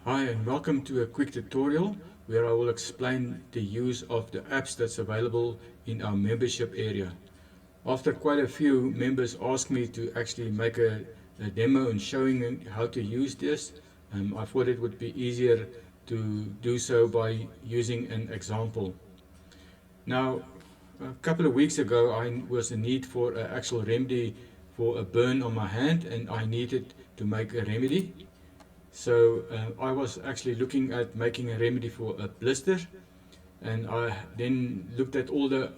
Hi and welcome to a quick tutorial where I will explain the use of the apps that's available in our membership area. After quite a few members asked me to actually make a demo and showing how to use this, I thought it would be easier to do so by using an example. Now, a couple of weeks ago I was in need for an actual remedy for a burn on my hand, and I needed to make a remedy. So I was actually looking at making a remedy for a blister, and I then looked at all the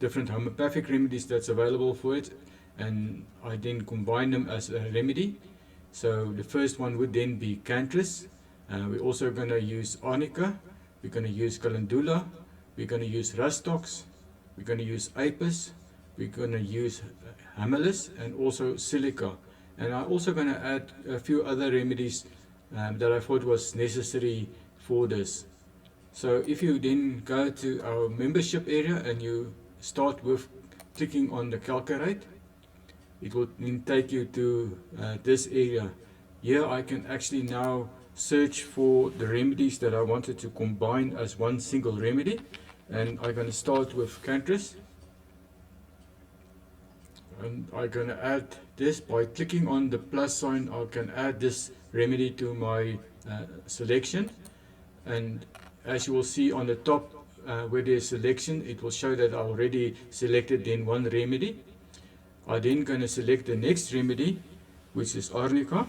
different homeopathic remedies that's available for it, and I then combined them as a remedy. So the first one would then be Cantris. We're also going to use Arnica, we're going to use Calendula, we're going to use Rustox, we're going to use Apis, we're going to use Hammerless, and also Silica. And I'm also going to add a few other remedies that I thought was necessary for this. So if you then go to our membership area and you start with clicking on the CalcuRate, it will then take you to this area. Here I can actually now search for the remedies that I wanted to combine as one single remedy, and I'm going to start with Cantris. And I'm going to add this by clicking on the plus sign. I can add this remedy to my selection, and as you will see on the top where there's selection, it will show that I already selected then one remedy. I'm then going to select the next remedy, which is Arnica,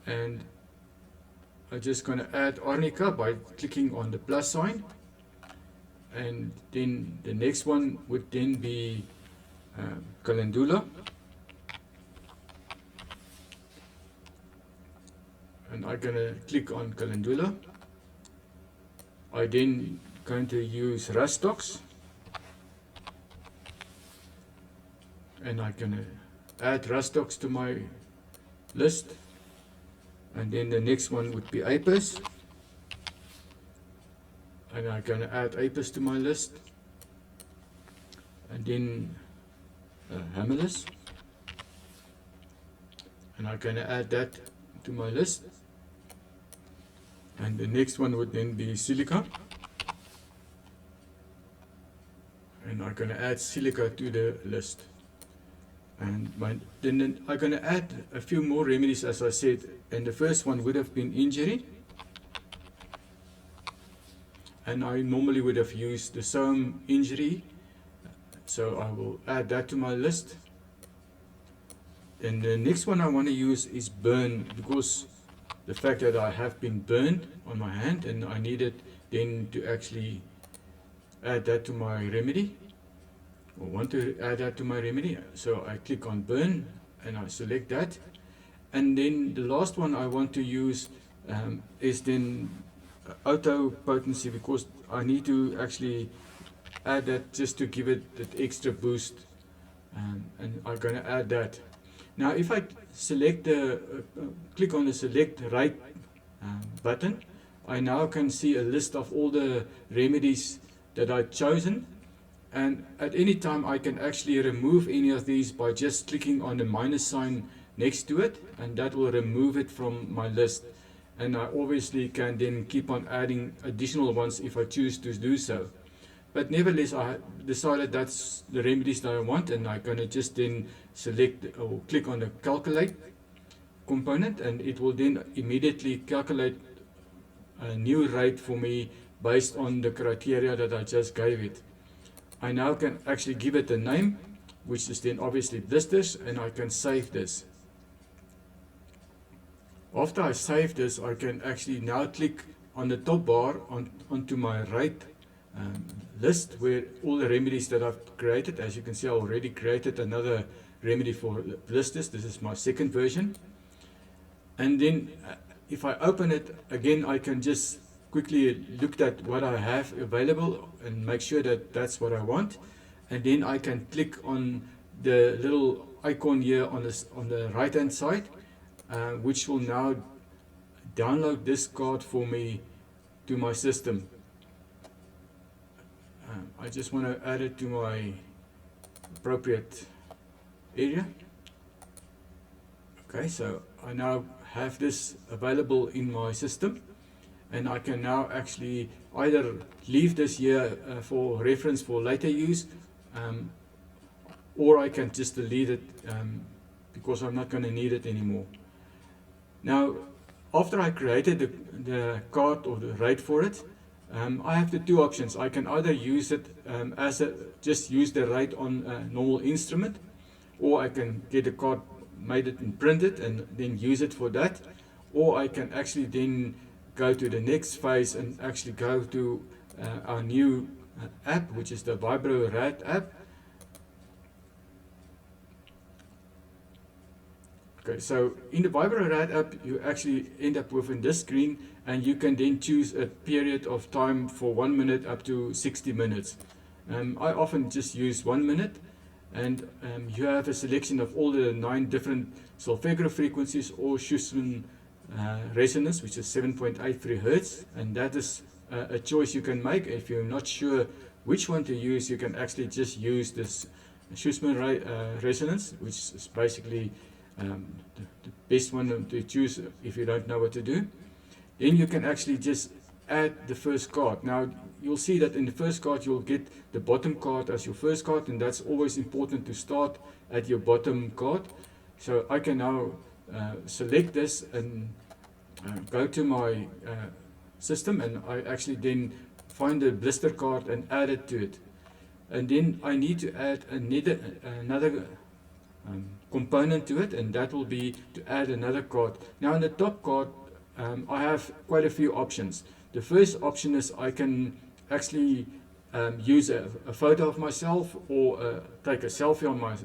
and I'm just going to add Arnica by clicking on the plus sign. And then the next one would then be Calendula, and I'm going to click on Calendula. I'm then going to use Rustox, and I'm going to add Rustox to my list. And then the next one would be Apis, and I'm going to add Apis to my list. And then Hammerless, and I'm going to add that to my list. And the next one would then be Silica, and I'm going to add Silica to the list. And then I'm going to add a few more remedies, as I said, and the first one would have been Injury, and I normally would have used the Soam Injury, so I will add that to my list. And the next one I want to use is Burn, because the fact that I have been burned on my hand and I needed then to actually add that to my remedy, or want to add that to my remedy. So I click on Burn and I select that. And then the last one I want to use is then Auto Potency, because I need to actually add that just to give it that extra boost, and I'm going to add that. Now if I select the click on the select right button, I now can see a list of all the remedies that I've chosen, and at any time I can actually remove any of these by just clicking on the minus sign next to it, and that will remove it from my list. And I obviously can then keep on adding additional ones if I choose to do so. But nevertheless, I decided that's the remedies that I want, and I'm going to just then select or click on the calculate component, and it will then immediately calculate a new rate for me based on the criteria that I just gave it. I now can actually give it a name, which is then obviously blisters, and I can save this. After I save this, I can actually now click on the top bar onto my right list where all the remedies that I've created. As you can see, I already created another remedy for blisters. This is my second version. And then if I open it again, I can just quickly look at what I have available and make sure that that's what I want. And then I can click on the little icon here on the right hand side, which will now download this card for me to my system. I just want to add it to my appropriate area. Okay, so I now have this available in my system, and I can now actually either leave this here for reference for later use, um, or I can just delete it because I'm not going to need it anymore. Now, after I created the card or the rate for it, I have the two options. I can either use it just use the rate on a normal instrument, or I can get a card, made it and print it, and then use it for that, or I can actually then go to the next phase and actually go to our new app, which is the VibroRad app. Okay, so in the VibroRad app, you actually end up within this screen, and you can then choose a period of time for 1 minute up to 60 minutes. I often just use 1 minute, and you have a selection of all the 9 different solfeggio frequencies or Schumann resonance, which is 7.83 Hertz, and that is a choice you can make. If you're not sure which one to use, you can actually just use this Schumann resonance, which is basically the best one to choose if you don't know what to do. Then you can actually just add the first card. Now you'll see that in the first card you'll get the bottom card as your first card, and that's always important to start at your bottom card. So I can now select this and go to my system, and I actually then find the blister card and add it to it. And then I need to add another component to it, and that will be to add another card. Now in the top card, I have quite a few options. The first option is I can actually use a photo of myself, or take a selfie on my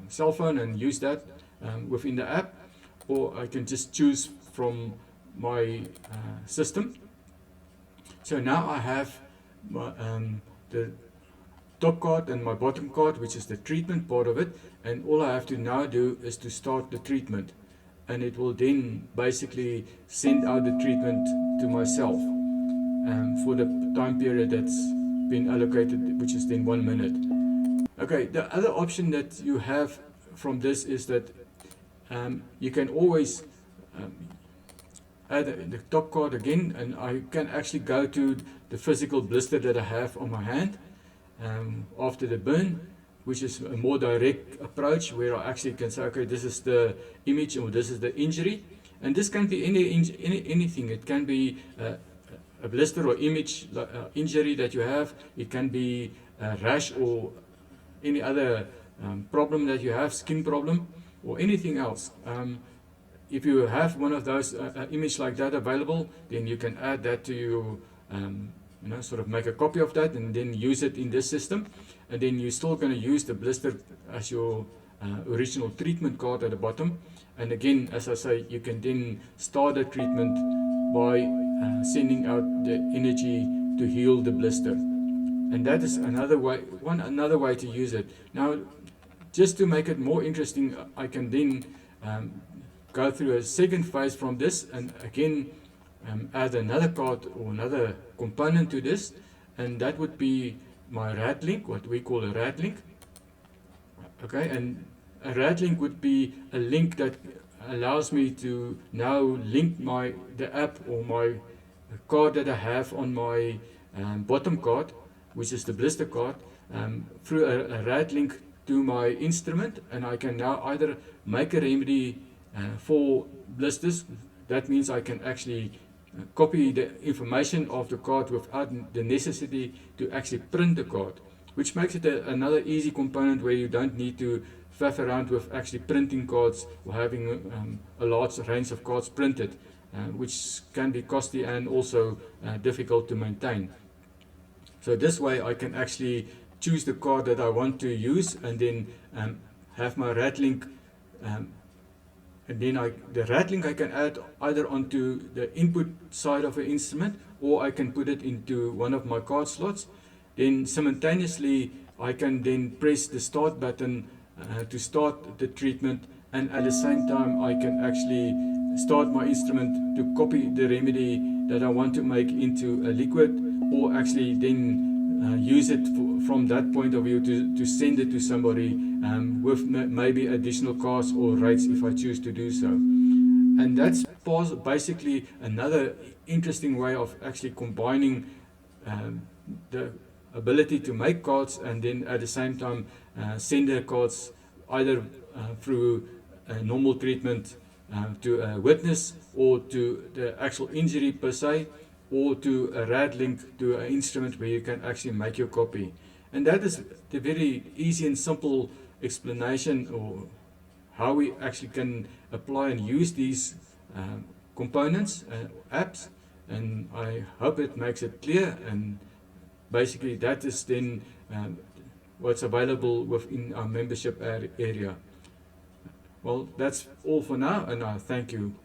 cell phone and use that within the app, or I can just choose from my system. So now I have my, the top card and my bottom card, which is the treatment part of it, and all I have to now do is to start the treatment, and it will then basically send out the treatment to myself for the time period that's been allocated, which is then 1 minute. Okay, the other option that you have from this is that you can always add the top card again, and I can actually go to the physical blister that I have on my hand after the burn, which is a more direct approach, where I actually can say, okay, this is the image or this is the injury, and this can be anything. It can be a blister or image injury that you have. It can be a rash or any other problem that you have, skin problem or anything else. If you have one of those image like that available, then you can add that to your sort of make a copy of that and then use it in this system, and then you're still going to use the blister as your original treatment card at the bottom. And again, as I say, you can then start the treatment by sending out the energy to heal the blister, and that is another way to use it. Now, just to make it more interesting, I can then go through a second phase from this, and again add another card or another component to this, and that would be my RAD link, what we call a RAD link. Okay, and a RAD link would be a link that allows me to now link the app or my card that I have on my bottom card, which is the blister card, through a RAD link to my instrument, and I can now either make a remedy for blisters. That means I can actually copy the information of the card without the necessity to actually print the card, which makes it another easy component where you don't need to faff around with actually printing cards or having a large range of cards printed, which can be costly and also difficult to maintain. So this way I can actually choose the card that I want to use, and then have my RAD link, and then the RAD link I can add either onto the input side of an instrument, or I can put it into one of my card slots. Then simultaneously I can then press the start button to start the treatment, and at the same time I can actually start my instrument to copy the remedy that I want to make into a liquid, or actually then use it from that point of view to send it to somebody with maybe additional costs or rates if I choose to do so. And that's basically another interesting way of actually combining the ability to make cards and then at the same time send the cards either through normal treatment to a witness or to the actual injury per se, or to a RAD link to an instrument where you can actually make your copy. And that is the very easy and simple explanation or how we actually can apply and use these components, apps, and I hope it makes it clear. And basically that is then what's available within our membership area. Well, that's all for now, and I thank you.